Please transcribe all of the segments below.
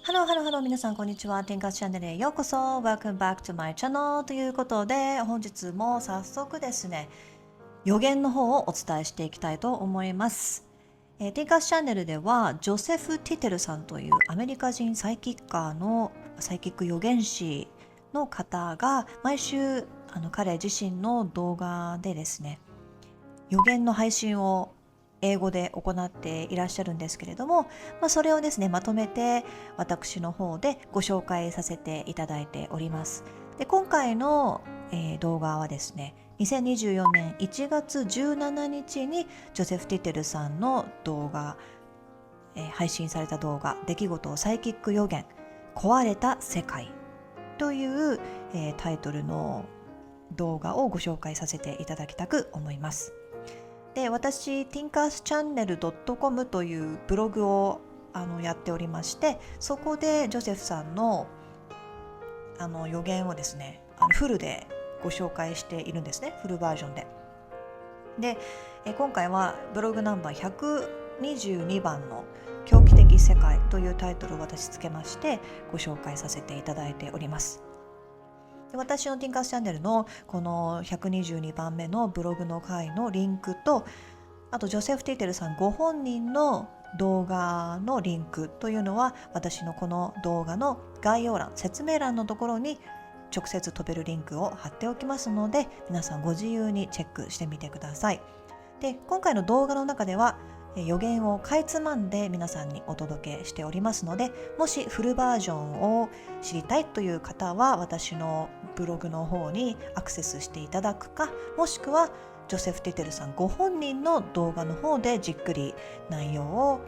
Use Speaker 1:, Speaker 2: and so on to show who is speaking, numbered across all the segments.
Speaker 1: ハローハローハロー、皆さんこんにちは。天活チャンネルへようこそ。Welcome back to my channel ということで、本日も早速ですね、予言の方をお伝えしていきたいと思います。天活チャンネルでは、ジョセフ・ティテルさんというアメリカ人サイキッカーのサイキック預言師の方が、毎週彼自身の動画でですね、予言の配信を英語で行っていらっしゃるんですけれども、それをですねまとめて私の方でご紹介させていただいております。で今回の、動画はですね2024年1月17日にジョセフ・ティテルさんの動画、配信された動画出来事サイキック予言壊れた世界という、タイトルの動画をご紹介させていただきたく思います。で私 thinkerschannel.com というブログをやっておりまして、そこでジョセフさんの予言をですねフルでご紹介しているんですね。フルバージョンで。で今回はブログナンバー122番の狂気的世界というタイトルを私つけましてご紹介させていただいております。で私のティンカースチャンネルのこの122番目のブログの回のリンクと、あとジョセフ・ティテルさんご本人の動画のリンクというのは私のこの動画の概要欄説明欄のところに直接飛べるリンクを貼っておきますので、皆さんご自由にチェックしてみてください。で今回の動画の中では予言をかいつまんで皆さんにお届けしておりますので、もしフルバージョンを知りたいという方は私のブログの方にアクセスしていただくか、もしくはジョセフ・ティテルさんご本人の動画の方でじっくり内容を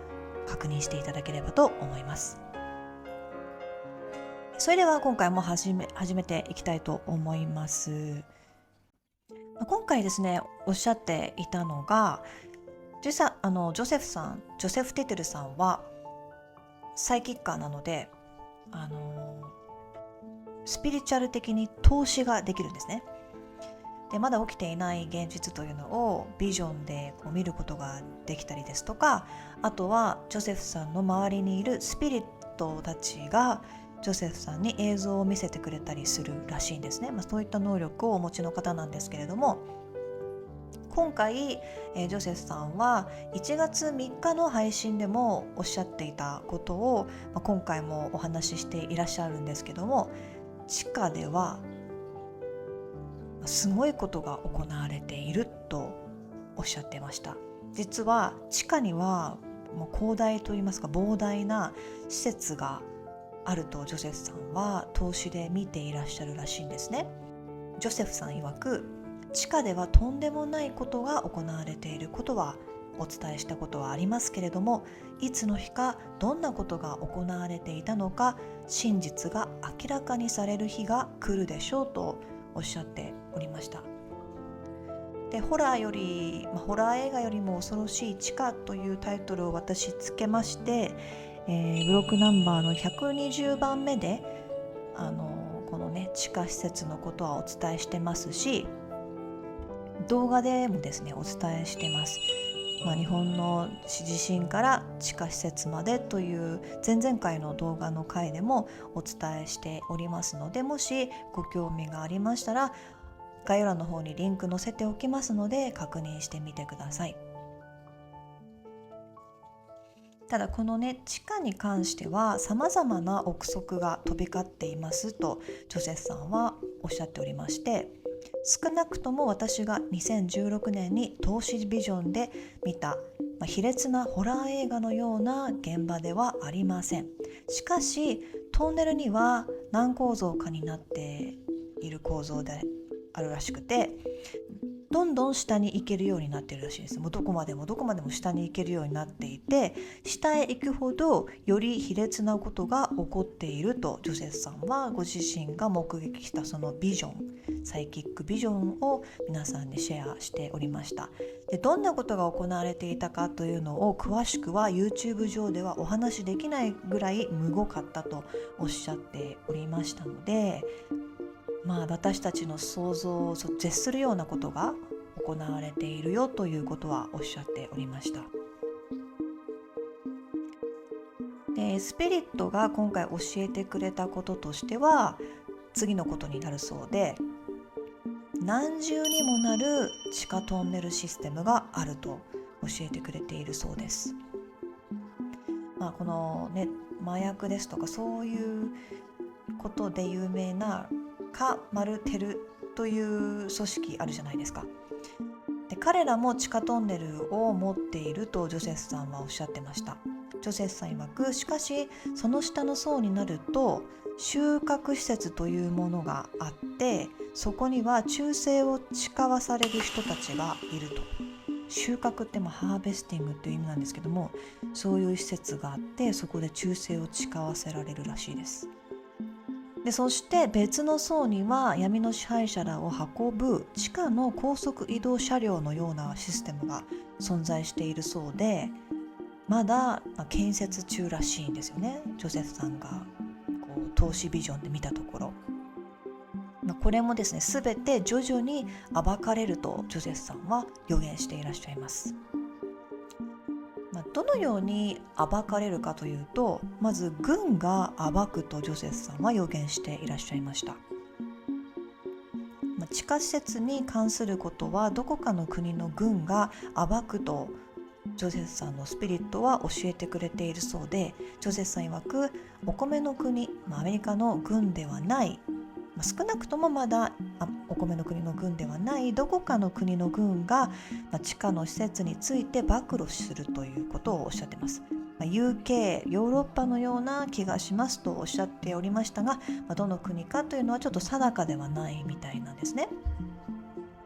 Speaker 1: 確認していただければと思います。それでは今回も始めていきたいと思います。今回ですねおっしゃっていたのが、実際ジョセフ・ティテルさんはサイキッカーなのでスピリチュアル的に投資ができるんですね。でまだ起きていない現実というのをビジョンでこう見ることができたりですとか、あとはジョセフさんの周りにいるスピリットたちがジョセフさんに映像を見せてくれたりするらしいんですね。そういった能力をお持ちの方なんですけれども、今回、ジョセフさんは1月3日の配信でもおっしゃっていたことを、今回もお話ししていらっしゃるんですけども、地下ではすごいことが行われているとおっしゃってました。実は地下にはもう広大といいますか膨大な施設があるとジョセフさんは投資で見ていらっしゃるらしいんですね。ジョセフさん曰く、地下ではとんでもないことが行われていることはお伝えしたことはありますけれども、いつの日かどんなことが行われていたのか真実が明らかにされる日が来るでしょうとおっしゃっておりました。でホラー映画よりも恐ろしい地下というタイトルを私つけまして、ブロックナンバーの120番目でこのね地下施設のことはお伝えしてますし、動画でもですねお伝えしてます。日本の地震から地下施設までという前々回の動画の回でもお伝えしておりますので、もしご興味がありましたら概要欄の方にリンク載せておきますので確認してみてください。ただこのね地下に関しては様々な憶測が飛び交っていますとジョセフさんはおっしゃっておりまして、少なくとも私が2016年に投資ビジョンで見た、卑劣なホラー映画のような現場ではありません。しかしトンネルには何構造かになっている構造であるらしくて、どんどん下に行けるようになっているらしいです。もうどこまでも下に行けるようになっていて、下へ行くほどより卑劣なことが起こっているとジョセフさんはご自身が目撃したそのビジョン、サイキックビジョンを皆さんにシェアしておりました。でどんなことが行われていたかというのを詳しくは YouTube 上ではお話しできないぐらいむごかったとおっしゃっておりましたので、私たちの想像を絶するようなことが行われているよということはおっしゃっておりました。でスピリットが今回教えてくれたこととしては次のことになるそうで、何重にもなる地下トンネルシステムがあると教えてくれているそうです。このね、麻薬ですとかそういうことで有名なカ・マルテルという組織あるじゃないですか。で彼らも地下トンネルを持っているとジョセフさんはおっしゃってました。ジョセフさん曰く、しかしその下の層になると収穫施設というものがあって、そこには忠誠を誓わされる人たちがいると。収穫ってハーベスティングという意味なんですけども、そういう施設があって、そこで忠誠を誓わせられるらしいです。でそして別の層には闇の支配者らを運ぶ地下の高速移動車両のようなシステムが存在しているそうで、まだ建設中らしいんですよね。ジョセフさんが投資ビジョンで見たところ、これもですね、全て徐々に暴かれるとジョセフさんは予言していらっしゃいます。どのように暴かれるかというと、まず軍が暴くとジョセフさんは予言していらっしゃいました。地下施設に関することはどこかの国の軍が暴くとジョセフさんのスピリットは教えてくれているそうで、ジョセフさん曰く、お米の国、アメリカの軍ではない、少なくともまだお米の国の軍ではないどこかの国の軍が地下の施設について暴露するということをおっしゃっています。UK、ヨーロッパのような気がしますとおっしゃっておりましたが、どの国かというのはちょっと定かではないみたいなんですね。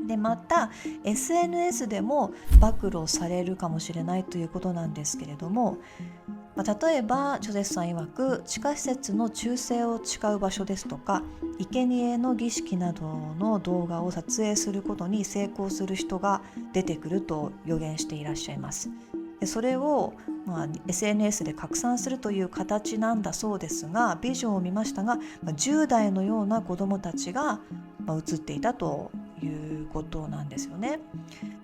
Speaker 1: でまた SNS でも暴露されるかもしれないということなんですけれども、例えばジョセフさん曰く、地下施設の忠誠を誓う場所ですとか生贄の儀式などの動画を撮影することに成功する人が出てくると予言していらっしゃいます。でそれを、SNS で拡散するという形なんだそうですが、ビジョンを見ましたが、10代のような子どもたちが映っていたということなんですよね。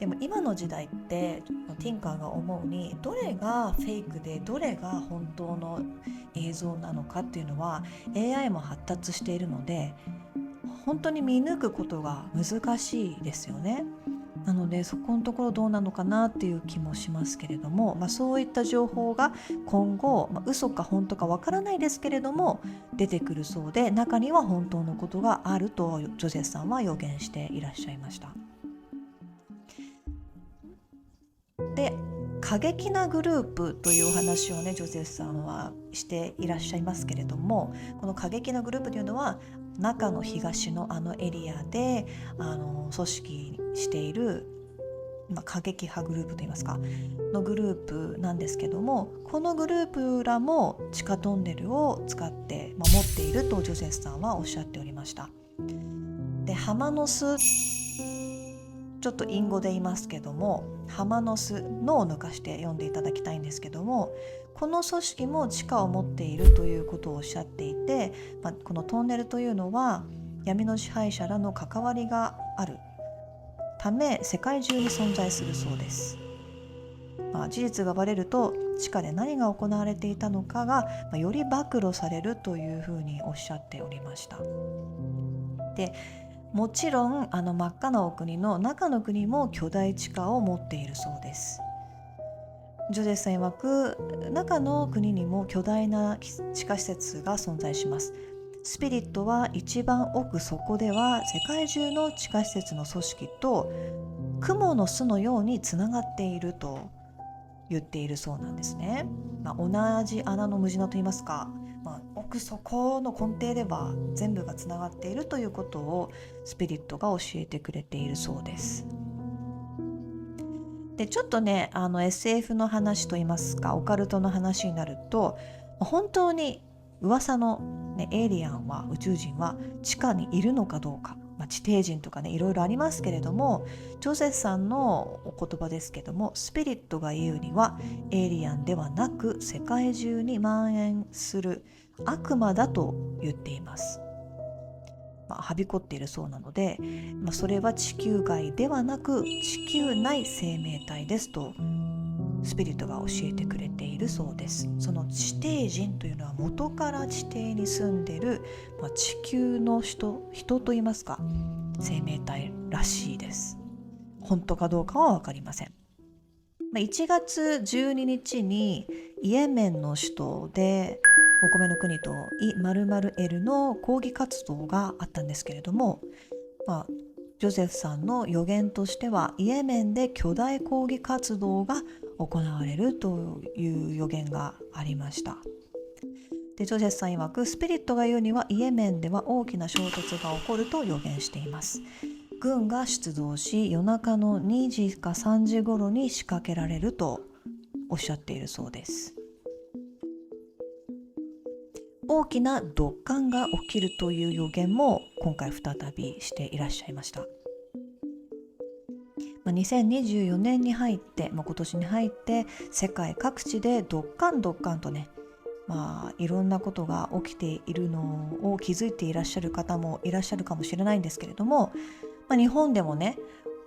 Speaker 1: でも今の時代ってティンカーが思うに、どれがフェイクでどれが本当の映像なのかっていうのは AI も発達しているので、本当に見抜くことが難しいですよね。なのでそこのところどうなのかなっていう気もしますけれども、そういった情報が今後、嘘か本当かわからないですけれども出てくるそうで、中には本当のことがあるとジョセフさんは予言していらっしゃいました。で過激なグループというお話をね、ジョセフさんはしていらっしゃいますけれども、この過激なグループというのは中の東のエリアで組織している、過激派グループといいますかのグループなんですけども、このグループらも地下トンネルを使って守っているとジョセフさんはおっしゃっておりました。でハマノス、ちょっと隠語で言いますけども、ハマノスのを抜かして読んでいただきたいんですけども、この組織も地下を持っているということをおっしゃっていて、このトンネルというのは闇の支配者らの関わりがあるため世界中に存在するそうです。事実がバレると地下で何が行われていたのかがより暴露されるというふうにおっしゃっておりました。でもちろん真っ赤なお国の中の国も巨大地下を持っているそうです。ジョゼフさん曰く、中の国にも巨大な地下施設が存在します。スピリットは一番奥底では世界中の地下施設の組織と蜘蛛の巣のようにつながっていると言っているそうなんですね。同じ穴のムジナといいますか、奥底の根底では全部がつながっているということをスピリットが教えてくれているそうです。でちょっとねSF の話といいますかオカルトの話になると、本当に噂の、エイリアンは宇宙人は地下にいるのかどうか、地底人とかねいろいろありますけれども、ジョセフさんのお言葉ですけども、スピリットが言うにはエイリアンではなく世界中に蔓延する悪魔だと言っています。はびこっているそうなので、それは地球外ではなく地球内生命体ですとスピリットが教えてくれているそうです。その地底人というのは元から地底に住んでいる、地球の人といいますか生命体らしいです。本当かどうかは分かりません。1月12日にイエメンの首都でお米の国とイ○○Lの抗議活動があったんですけれども、ジョセフさんの予言としてはイエメンで巨大抗議活動が行われるという予言がありました。でジョセフさん曰くスピリットが言うにはイエメンでは大きな衝突が起こると予言しています。軍が出動し夜中の2時か3時頃に仕掛けられるとおっしゃっているそうです。大きなドッカンが起きるという予言も今回再びしていらっしゃいました。2024年に入って、今年に入って世界各地でドッカンとね、いろんなことが起きているのを気づいていらっしゃる方もいらっしゃるかもしれないんですけれども、日本でもね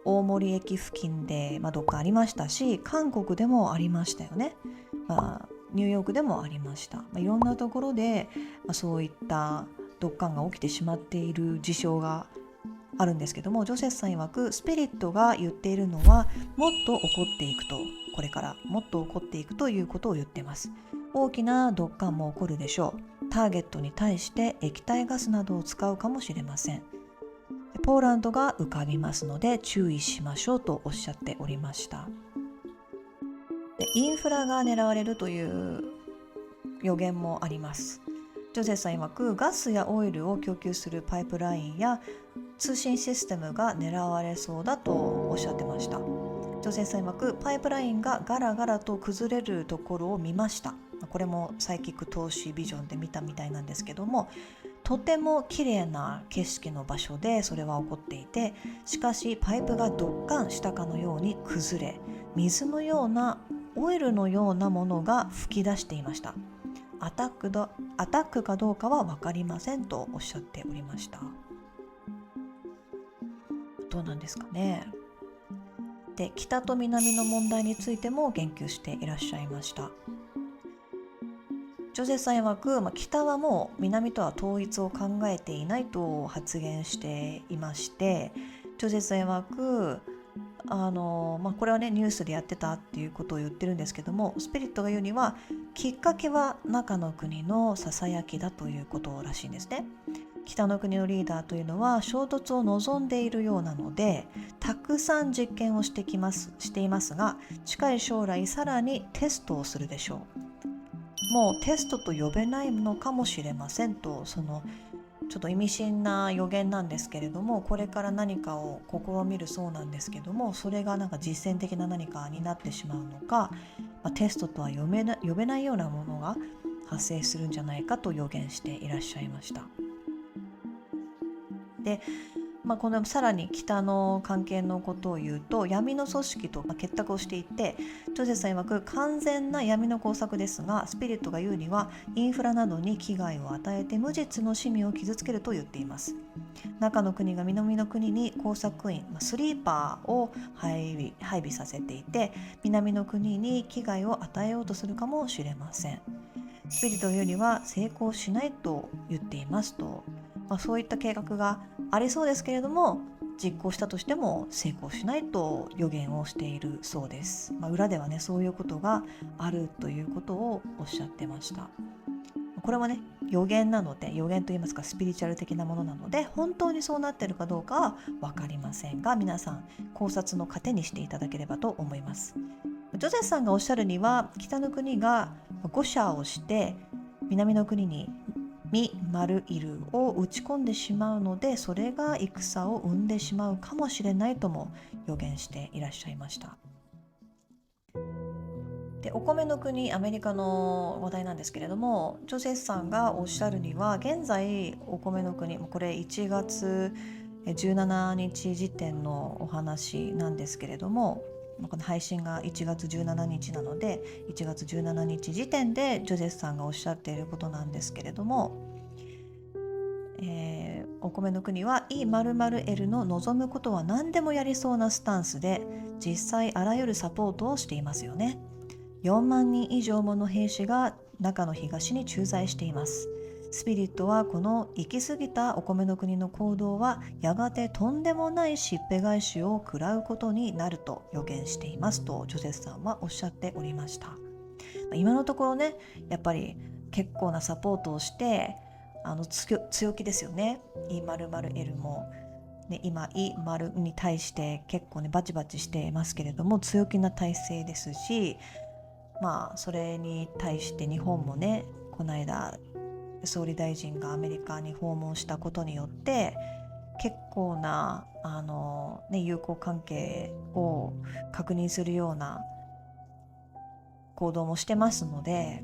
Speaker 1: 大森駅付近で、ドッカンありましたし、韓国でもありましたよね。ニューヨークでもありました。いろんなところで、そういったドッカンが起きてしまっている事象があるんですけども、ジョセフさん曰くスピリットが言っているのはもっと起こっていくと、これからもっと起こっていくということを言っています。大きなドッカンも起こるでしょう。ターゲットに対して液体ガスなどを使うかもしれません。ポーランドが浮かびますので注意しましょうとおっしゃっておりました。でインフラが狙われるという予言もあります。ジョセフさん曰くガスやオイルを供給するパイプラインや通信システムが狙われそうだとおっしゃってました。ジョセフさん曰くパイプラインがガラガラと崩れるところを見ました。これもサイキック透視ビジョンで見たみたいなんですけども、とても綺麗な景色の場所でそれは起こっていて、しかしパイプがドッカンしたかのように崩れ、水のようなオイルのようなものが噴き出していました。アタックかどうかは分かりませんとおっしゃっておりました。どうなんですかね。で北と南の問題についても言及していらっしゃいました。ジョセフさん曰く、北はもう南とは統一を考えていないと発言していまして、ジョセフさん曰くこれはねニュースでやってたっていうことを言ってるんですけども、スピリットが言うにはきっかけは中の国のささやきだということらしいんですね。北の国のリーダーというのは衝突を望んでいるようなので、たくさん実験をしていますが、近い将来さらにテストをするでしょう。もうテストと呼べないのかもしれませんと、ちょっと意味深な予言なんですけれども、これから何かを試みるそうなんですけども、それが実践的な何かになってしまうのか、テストとは呼べないようなものが発生するんじゃないかと予言していらっしゃいました。でこのさらに北の関係のことを言うと、闇の組織と結託をしていて、ジョセフさん曰く完全な闇の工作ですが、スピリットが言うにはインフラなどに危害を与えて無実の市民を傷つけると言っています。中の国が南の国に工作員スリーパーを配備させていて、南の国に危害を与えようとするかもしれません。スピリットが言うには成功しないと言っていますと、そういった計画がありそうですけれども、実行したとしても成功しないと予言をしているそうです。裏ではねそういうことがあるということをおっしゃってました。これはね予言なので、予言といいますかスピリチュアル的なものなので、本当にそうなっているかどうかは分かりませんが、皆さん考察の糧にしていただければと思います。ジョセフさんがおっしゃるには、北の国が誤射をして南の国にミ○イルを打ち込んでしまうので、それが戦を生んでしまうかもしれないとも予言していらっしゃいました。でお米の国アメリカの話題なんですけれども、ジョセフさんがおっしゃるには、現在お米の国、これ1月17日時点のお話なんですけれども、この配信が1月17日なので1月17日時点でジョセフさんがおっしゃっていることなんですけれども、お米の国はイ○○Lの望むことは何でもやりそうなスタンスで、実際あらゆるサポートをしていますよね。4万人以上もの兵士が中の東に駐在しています。スピリットはこの行き過ぎたお米の国の行動はやがてとんでもないしっぺ返しを食らうことになると予言していますとジョセフさんはおっしゃっておりました。今のところね、やっぱり結構なサポートをして強気ですよね。E○○L も、ね、今 E○に対して結構ねバチバチしていますけれども強気な体制ですし、それに対して日本もね、この間総理大臣がアメリカに訪問したことによって結構な友好関係を確認するような行動もしてますので、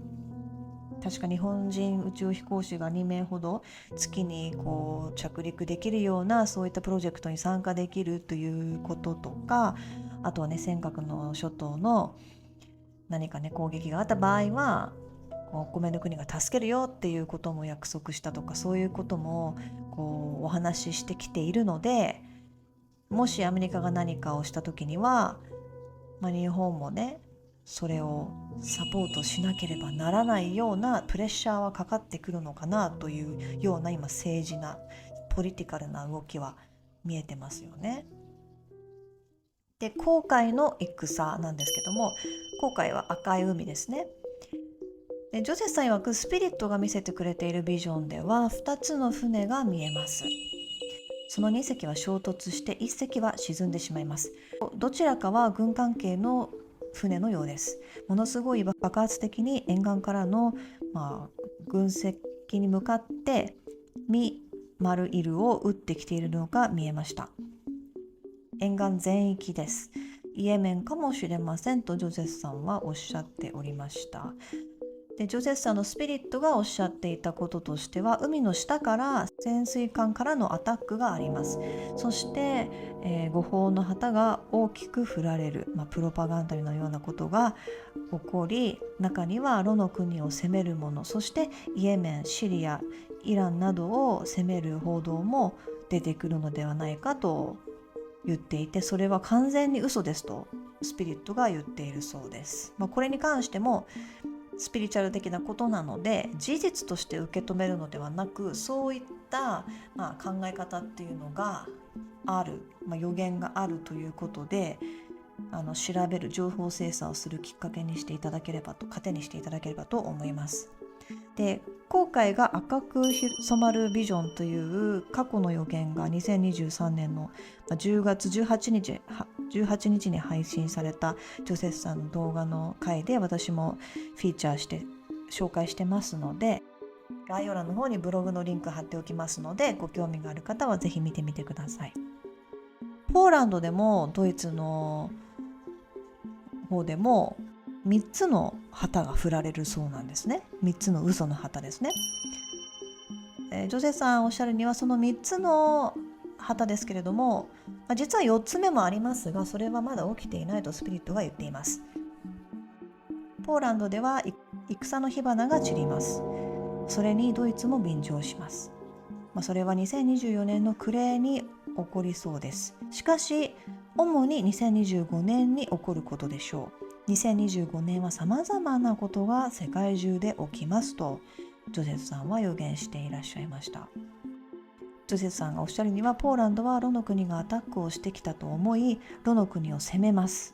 Speaker 1: 確か日本人宇宙飛行士が2名ほど月に着陸できるようなそういったプロジェクトに参加できるということとか、あとはね、尖閣の諸島の何かね攻撃があった場合はお米の国が助けるよっていうことも約束したとか、そういうこともお話ししてきているので、もしアメリカが何かをした時には、日本もねそれをサポートしなければならないようなプレッシャーはかかってくるのかなというような今政治なポリティカルな動きは見えてますよね。で、航海の戦なんですけども、航海は赤い海ですね。でジョセフさん曰くスピリットが見せてくれているビジョンでは2つの船が見えます。その2隻は衝突して1隻は沈んでしまいます。どちらかは軍関係の船のようです。ものすごい爆発的に沿岸からの、軍石に向かってミ丸イルを撃ってきているのが見えました。沿岸全域です。イエメンかもしれませんとジョセフさんはおっしゃっておりました。でジョセフさんのスピリットがおっしゃっていたこととしては、海の下から潜水艦からのアタックがあります。そして、誤報の旗が大きく振られる、プロパガンダのようなことが起こり、中にはロの国を攻める者、そしてイエメン、シリア、イランなどを攻める報道も出てくるのではないかと言っていて、それは完全に嘘ですとスピリットが言っているそうです。これに関してもスピリチュアル的なことなので事実として受け止めるのではなく、そういった、考え方っていうのがある、予言があるということで調べる、情報精査をするきっかけにしていただければと、糧にしていただければと思います。で、航海が赤く染まるビジョンという過去の予言が2023年の10月18日に配信されたジョセフさんの動画の回で私もフィーチャーして紹介してますので、概要欄の方にブログのリンク貼っておきますので、ご興味がある方はぜひ見てみてください。ポーランドでもドイツの方でも3つの旗が振られるそうなんですね。3つの嘘の旗ですね。ジョセさんおっしゃるにはその3つの旗ですけれども、実は4つ目もありますが、それはまだ起きていないとスピリットが言っています。ポーランドでは戦の火花が散ります。それにドイツも便乗します。それは2024年の暮れに起こりそうです。しかし主に2025年に起こることでしょう。2025年はさまざまなことが世界中で起きますとジョセフさんは予言していらっしゃいました。ジョセフさんがおっしゃるには、ポーランドはロの国がアタックをしてきたと思いロの国を攻めます。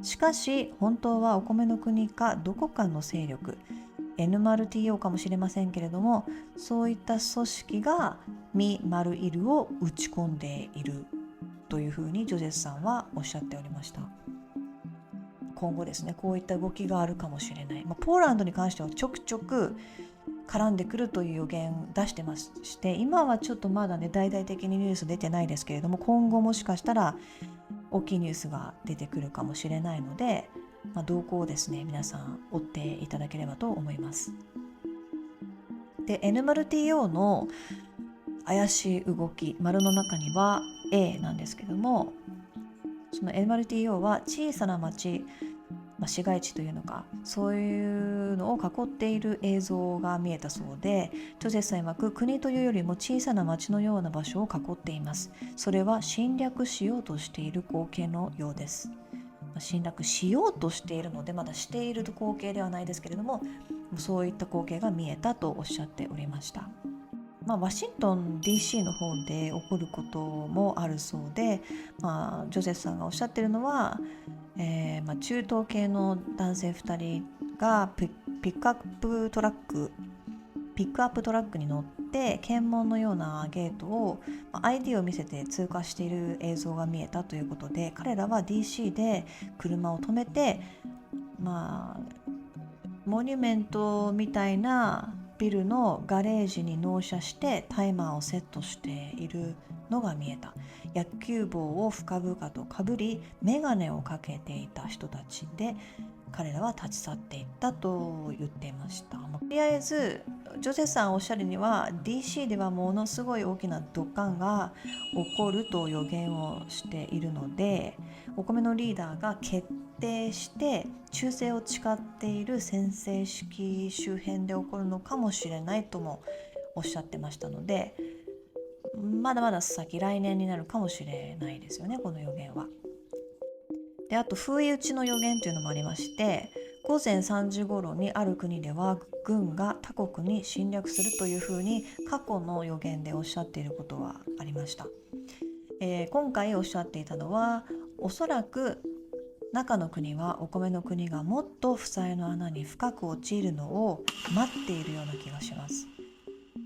Speaker 1: しかし本当はお米の国かどこかの勢力、NMRTO かもしれませんけれども、そういった組織がミ・マルイルを打ち込んでいるというふうにジョセフさんはおっしゃっておりました。今後ですね、こういった動きがあるかもしれない。ポーランドに関してはちょくちょく絡んでくるという予言出してまして、今はちょっとまだね大々的にニュース出てないですけれども、今後もしかしたら大きいニュースが出てくるかもしれないので、動向をですね皆さん追っていただければと思います。で、NMRTO の怪しい動き、丸の中には A なんですけども、その NMRTO は小さな町、市街地というのか、そういうのを囲っている映像が見えたそうで、ジョセフさん曰く国というよりも小さな町のような場所を囲っています。それは侵略しようとしている光景のようです。侵略しようとしているので、まだしている光景ではないですけれども、そういった光景が見えたとおっしゃっておりました。ワシントン DC の方で起こることもあるそうで、ジョセフさんがおっしゃっているのは、中東系の男性2人がピックアップトラックに乗って検問のようなゲートを ID を見せて通過している映像が見えたということで、彼らは DC で車を止めて、モニュメントみたいなビルのガレージに納車してタイマーをセットしているのが見えた。野球帽を深々とかぶり、メガネをかけていた人たちで、彼らは立ち去っていったと言っていました。とりあえずジョセフさんおっしゃるには DC ではものすごい大きなドカンが起こると予言をしているので、お米のリーダーが決定して忠誠を誓っている宣誓式周辺で起こるのかもしれないともおっしゃってましたので、まだまだ先、来年になるかもしれないですよね、この予言は。で、あと不意打ちの予言というのもありまして、午前3時頃にある国では軍が他国に侵略するというふうに過去の予言でおっしゃっていることはありました。今回おっしゃっていたのは、おそらく中の国はお米の国がもっと負債の穴に深く陥るのを待っているような気がします。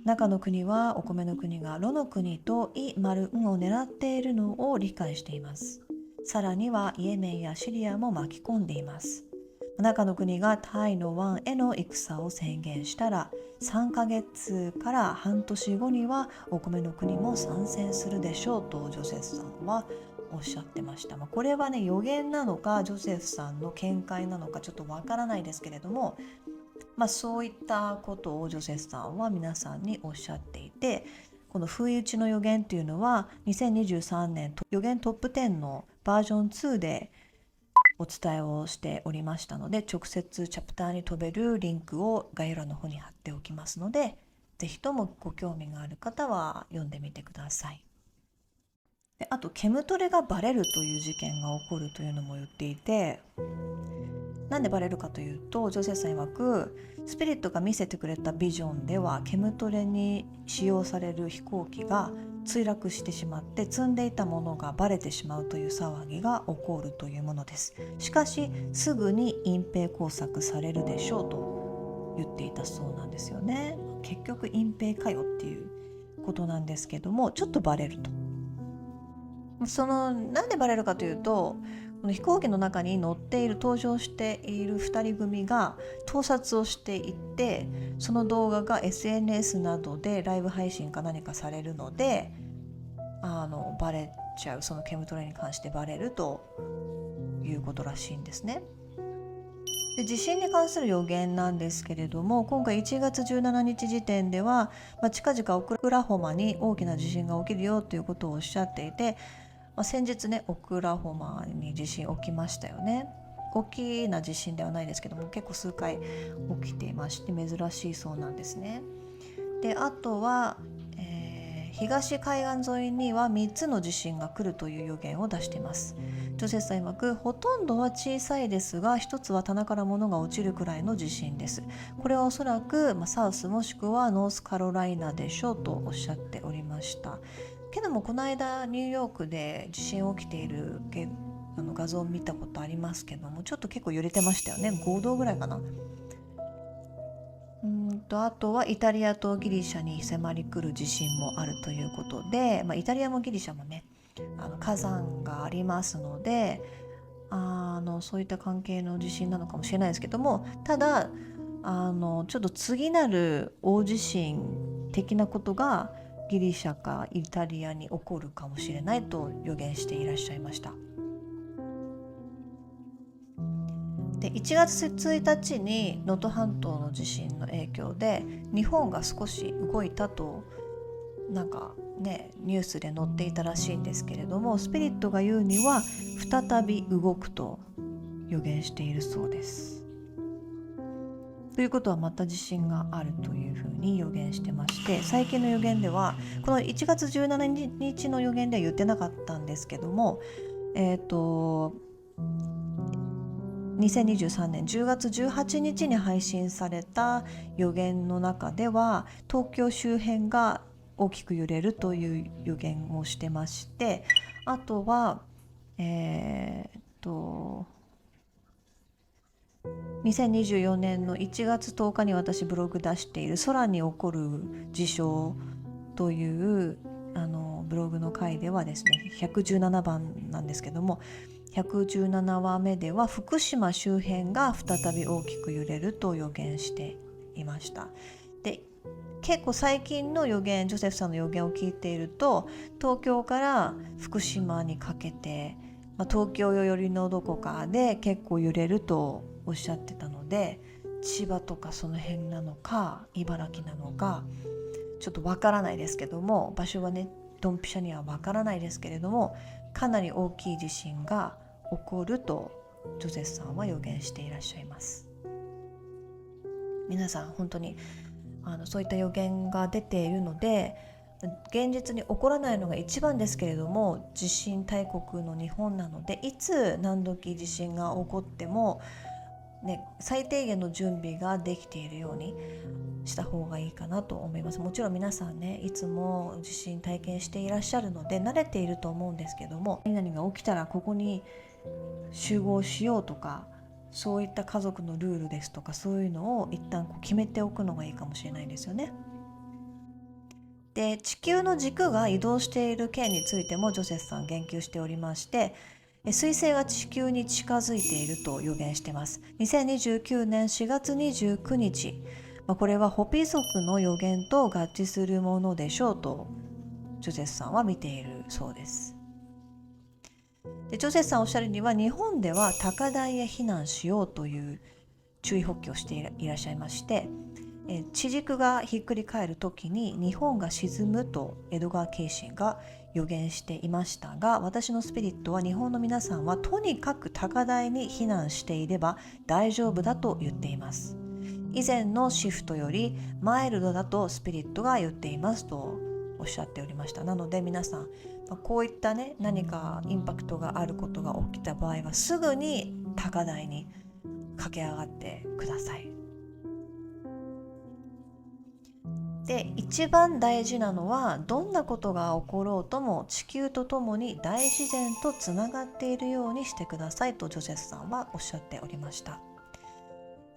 Speaker 1: 中の国はお米の国がロの国とイ・マルンを狙っているのを理解しています。さらにはイエメンやシリアも巻き込んでいます。中の国がタイの湾への戦を宣言したら、3ヶ月から半年後にはお米の国も参戦するでしょうとジョセフさんはおっしゃってました。これはね、予言なのかジョセフさんの見解なのかちょっとわからないですけれども、そういったことをジョセフさんは皆さんにおっしゃっていて、この不意打ちの予言っていうのは2023年予言トップ10のバージョン2でお伝えをしておりましたので、直接チャプターに飛べるリンクを概要欄の方に貼っておきますので、ぜひともご興味がある方は読んでみてください。で、あとケムトレがバレるという事件が起こるというのも言っていて、なんでバレるかというと、ジョセフさん曰くスピリットが見せてくれたビジョンではケムトレに使用される飛行機が墜落してしまって積んでいたものがバレてしまうという騒ぎが起こるというものです。しかしすぐに隠蔽工作されるでしょうと言っていたそうなんですよね。結局隠蔽かよっていうことなんですけども、ちょっとバレると。なんでバレるかというと、この飛行機の中に搭乗している2人組が盗撮をしていって、その動画が SNS などでライブ配信か何かされるので、バレちゃう、そのケムトレに関してバレるということらしいんですね。で、地震に関する予言なんですけれども、今回1月17日時点では、近々オクラホマに大きな地震が起きるよということをおっしゃっていて、先日ね、オクラホマに地震起きましたよね。大きな地震ではないですけども、結構数回起きていまして珍しいそうなんですね。で、あとは、東海岸沿いには3つの地震が来るという予言を出しています。ジョセフさん曰く、ほとんどは小さいですが、一つは棚から物が落ちるくらいの地震です。これはおそらく、サウスもしくはノースカロライナでしょうとおっしゃっておりました。けどもこの間ニューヨークで地震起きている画像を見たことありますけども、ちょっと結構揺れてましたよね。5度ぐらいかな。あとはイタリアとギリシャに迫り来る地震もあるということで、イタリアもギリシャもね、火山がありますので、そういった関係の地震なのかもしれないですけども、ただちょっと次なる大地震的なことがギリシャかイタリアに起こるかもしれないと予言していらっしゃいました。で、1月1日に能登半島の地震の影響で日本が少し動いたとニュースで載っていたらしいんですけれども、スピリットが言うには再び動くと予言しているそうです。ということはまた地震があるというふうに予言してまして、最近の予言ではこの1月17日の予言では言ってなかったんですけども、2023年10月18日に配信された予言の中では、東京周辺が大きく揺れるという予言をしてまして、あとは2024年の1月10日に私ブログ出している空に起こる事象というブログの回ではですね、117番なんですけども、117話目では福島周辺が再び大きく揺れると予言していました。で、結構最近の予言、ジョセフさんの予言を聞いていると、東京から福島にかけて、東京よりのどこかで結構揺れるとおっしゃってたので、千葉とかその辺なのか茨城なのかちょっとわからないですけども、場所はねドンピシャにはわからないですけれども、かなり大きい地震が起こるとジョセフさんは予言していらっしゃいます。皆さん本当にそういった予言が出ているので、現実に起こらないのが一番ですけれども、地震大国の日本なので、いつ何時地震が起こっても、最低限の準備ができているようにした方がいいかなと思います。もちろん皆さんね、いつも地震体験していらっしゃるので慣れていると思うんですけども、何々が起きたらここに集合しようとか、そういった家族のルールですとか、そういうのを一旦決めておくのがいいかもしれないですよね。で、地球の軸が移動している件についてもジョセフさん言及しておりまして、彗星が地球に近づいていると予言しています。2029年4月29日、これはホピ族の予言と合致するものでしょうとジョセフさんは見ているそうです。で、ジョセフさんおっしゃるには、日本では高台へ避難しようという注意喚起をしていらっしゃいまして、地軸がひっくり返る時に日本が沈むとエドガー・ケイシンが予言していましたが、私のスピリットは日本の皆さんはとにかく高台に避難していれば大丈夫だと言っています。以前のシフトよりマイルドだとスピリットが言っていますとおっしゃっておりました。なので皆さん、こういったね、何かインパクトがあることが起きた場合はすぐに高台に駆け上がってください。で、一番大事なのは、どんなことが起ころうとも地球とともに大自然とつながっているようにしてくださいとジョセフさんはおっしゃっておりました。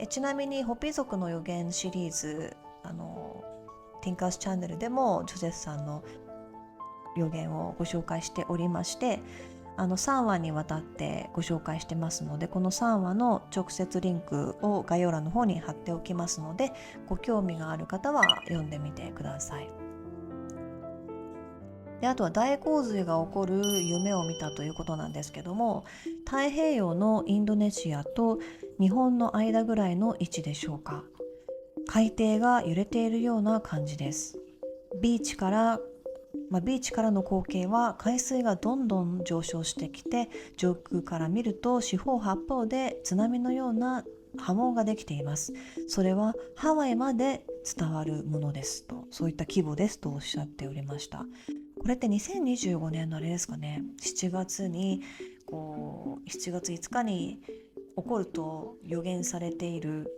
Speaker 1: ちなみにホピ族の予言シリーズ、ティンカースチャンネルでもジョセフさんの予言をご紹介しておりまして、3話にわたってご紹介してますので、この3話の直接リンクを概要欄の方に貼っておきますので、ご興味がある方は読んでみてください。で、あとは大洪水が起こる夢を見たということなんですけども、太平洋のインドネシアと日本の間ぐらいの位置でしょうか。海底が揺れているような感じです。ビーチからの光景は、海水がどんどん上昇してきて、上空から見ると四方八方で津波のような波紋ができています。それはハワイまで伝わるものですと、そういった規模ですとおっしゃっておりました。これって2025年のあれですかね、7月5日に起こると予言されている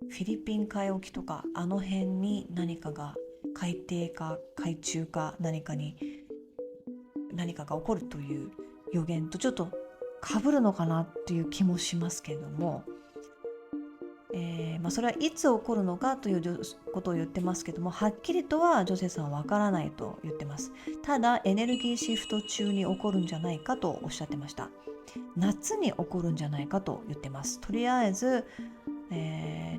Speaker 1: フィリピン海沖とか、あの辺に何かが、海底か海中か何かが起こるという予言とちょっと被るのかなっていう気もしますけれども、それはいつ起こるのかということを言ってますけども、はっきりとはジョセさんはわからないと言ってます。ただエネルギーシフト中に起こるんじゃないかとおっしゃってました。夏に起こるんじゃないかと言ってます。とりあえず、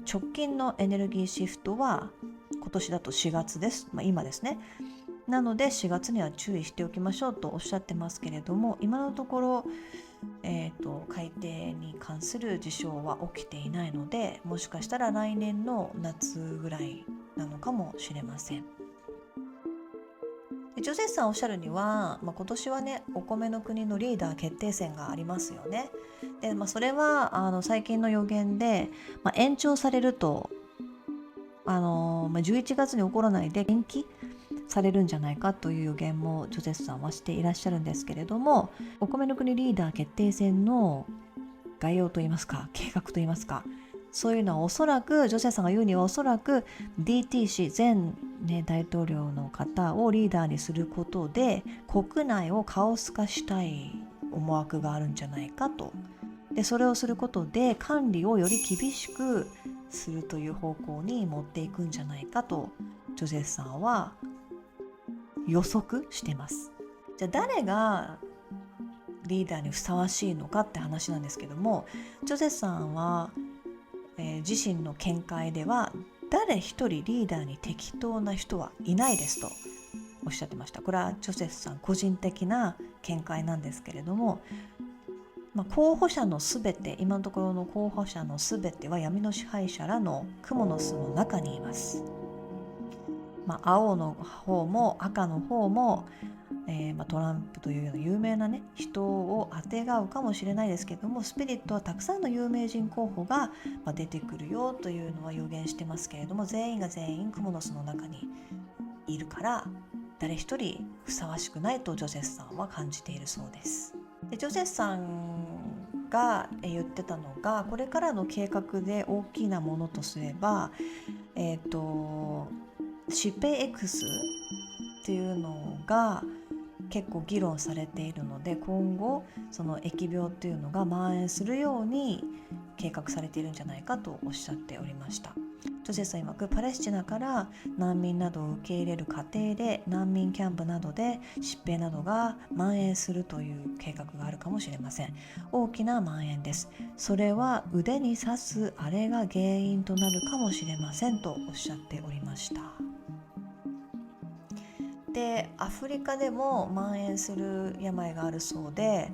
Speaker 1: 直近のエネルギーシフトは今年だと4月です。今ですね。なので4月には注意しておきましょうとおっしゃってますけれども、今のところ、海底に関する事象は起きていないので、もしかしたら来年の夏ぐらいなのかもしれません。ジョセフさんおっしゃるには、今年はね、お米の国のリーダー決定戦がありますよね。で、それは最近の予言で、延長されると11月に起こらないで延期されるんじゃないかという予言もジョセフさんはしていらっしゃるんですけれども、お米の国リーダー決定戦の概要といいますか、計画といいますか、そういうのはおそらくジョセフさんが言うにはおそらく DT 氏前、大統領の方をリーダーにすることで国内をカオス化したい思惑があるんじゃないかと。でそれをすることで管理をより厳しくするという方向に持っていくんじゃないかとジョセフさんは予測してます。じゃあ誰がリーダーにふさわしいのかって話なんですけども、ジョセフさんは、自身の見解では誰一人リーダーに適当な人はいないですとおっしゃってました。これはジョセフさん個人的な見解なんですけれども、候補者のすべて、今のところの候補者のすべては闇の支配者らの蜘蛛の巣の中にいます。青の方も赤の方も、トランプというような有名な人をあてがうかもしれないですけども、スピリットはたくさんの有名人候補が出てくるよというのは予言してますけれども、全員が全員蜘蛛の巣の中にいるから誰一人ふさわしくないとジョセフさんは感じているそうです。でジョセフさんが言ってたのが、これからの計画で大きなものとすれば、疾病 X っていうのが結構議論されているので、今後その疫病っていうのが蔓延するように計画されているんじゃないかとおっしゃっておりました。ジョセフさん曰く、パレスチナから難民などを受け入れる過程で難民キャンプなどで疾病などが蔓延するという計画があるかもしれません。大きな蔓延です。それは腕に刺すあれが原因となるかもしれませんとおっしゃっておりました。でアフリカでも蔓延する病があるそうで、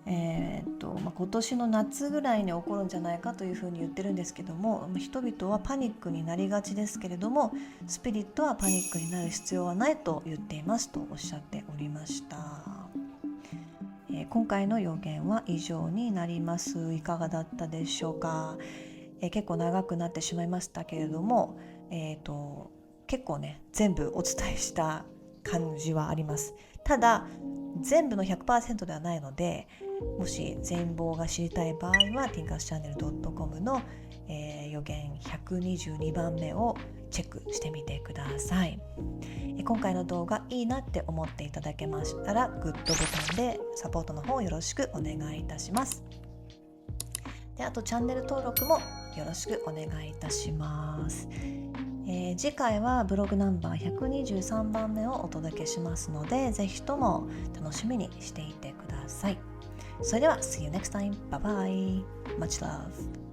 Speaker 1: 今年の夏ぐらいに起こるんじゃないかというふうに言ってるんですけども、人々はパニックになりがちですけれども、スピリットはパニックになる必要はないと言っていますとおっしゃっておりました。今回の予言は以上になります。いかがだったでしょうか。結構長くなってしまいましたけれども、結構全部お伝えした感じはあります。ただ全部の 100% ではないので、もし全貌が知りたい場合は thinkers channel.com の、予言122番目をチェックしてみてください。今回の動画いいなって思っていただけましたらグッドボタンでサポートの方よろしくお願いいたします。であとチャンネル登録もよろしくお願いいたします。次回はブログナンバー123番目をお届けしますので、ぜひとも楽しみにしていてください。それでは See you next time. Bye bye. Much love.